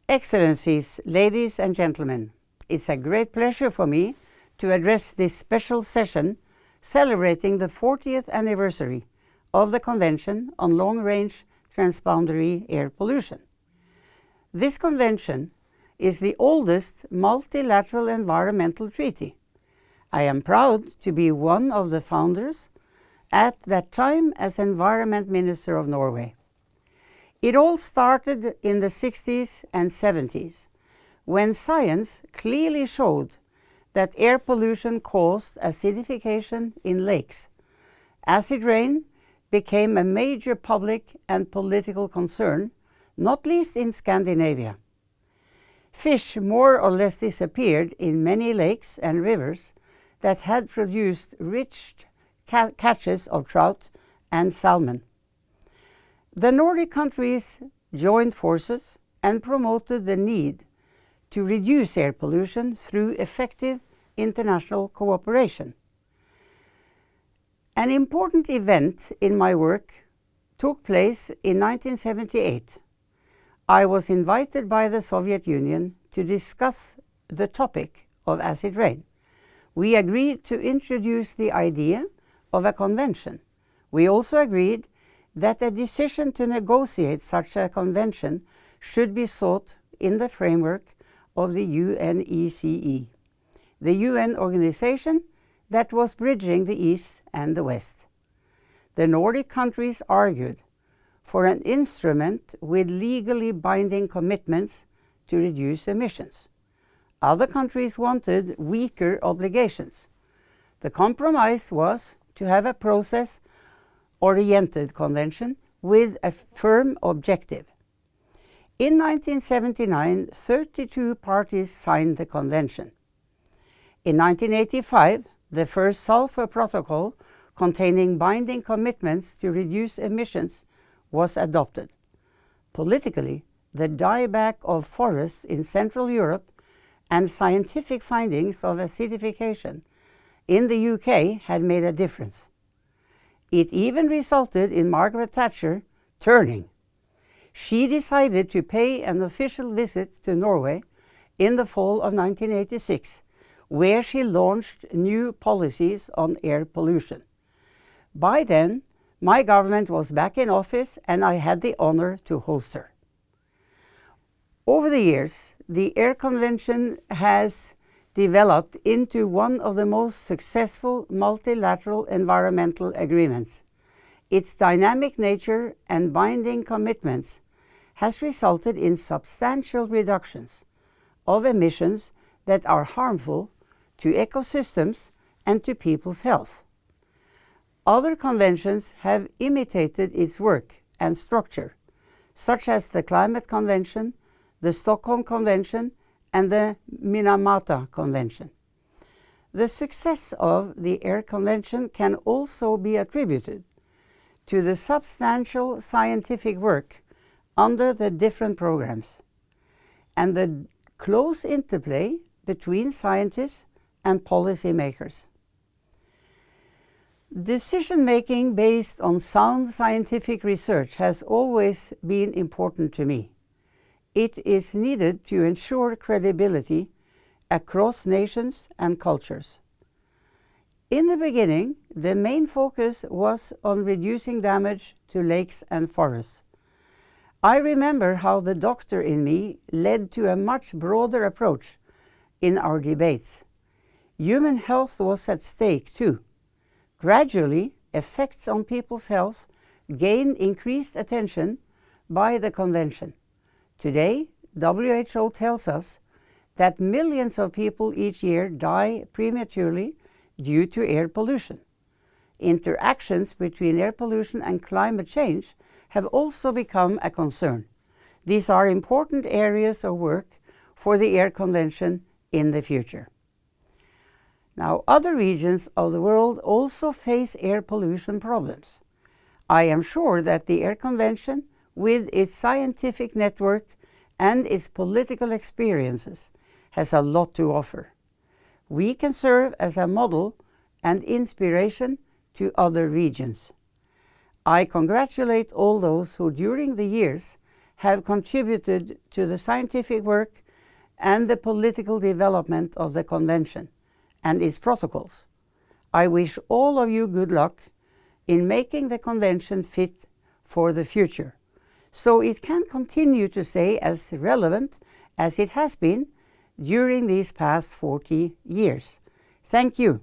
Excellencies, ladies and gentlemen, it's a great pleasure for me to address this special session celebrating the 40th anniversary of the Convention on Long-Range Transboundary Air Pollution. This convention is the oldest multilateral environmental treaty. I am proud to be one of the founders at that time as Environment Minister of Norway. It all started in the 60s and 70s, when science clearly showed that air pollution caused acidification in lakes. Acid rain became a major public and political concern, not least in Scandinavia. Fish more or less disappeared in many lakes and rivers that had produced rich catches of trout and salmon. The Nordic countries joined forces and promoted the need to reduce air pollution through effective international cooperation. An important event in my work took place in 1978. I was invited by the Soviet Union to discuss the topic of acid rain. We agreed to introduce the idea of a convention. We also agreed that a decision to negotiate such a convention should be sought in the framework of the UNECE, the UN organization that was bridging the East and the West. The Nordic countries argued for an instrument with legally binding commitments to reduce emissions. Other countries wanted weaker obligations. The compromise was to have a process-oriented convention with a firm objective. In 1979, 32 parties signed the convention. In 1985, the first sulfur protocol containing binding commitments to reduce emissions was adopted. Politically, the dieback of forests in Central Europe and scientific findings of acidification in the UK had made a difference. It even resulted in Margaret Thatcher turning. She decided to pay an official visit to Norway in the fall of 1986, where she launched new policies on air pollution. By then, my government was back in office and I had the honor to host her. Over the years, the Air Convention has developed into one of the most successful multilateral environmental agreements. Its dynamic nature and binding commitments has resulted in substantial reductions of emissions that are harmful to ecosystems and to people's health. Other conventions have imitated its work and structure, such as the Climate Convention, the Stockholm Convention, and the Minamata Convention. The success of the Air Convention can also be attributed to the substantial scientific work under the different programs and the close interplay between scientists and policymakers. Decision-making based on sound scientific research has always been important to me. It is needed to ensure credibility across nations and cultures. In the beginning, the main focus was on reducing damage to lakes and forests. I remember how the doctor in me led to a much broader approach in our debates. Human health was at stake too. Gradually, effects on people's health gained increased attention by the convention. Today, WHO tells us that millions of people each year die prematurely due to air pollution. Interactions between air pollution and climate change have also become a concern. These are important areas of work for the Air Convention in the future. Now, other regions of the world also face air pollution problems. I am sure that the Air Convention, with its scientific network and its political experiences, has a lot to offer. We can serve as a model and inspiration to other regions. I congratulate all those who during the years have contributed to the scientific work and the political development of the Convention and its protocols. I wish all of you good luck in making the Convention fit for the future, so it can continue to stay as relevant as it has been during these past 40 years. Thank you.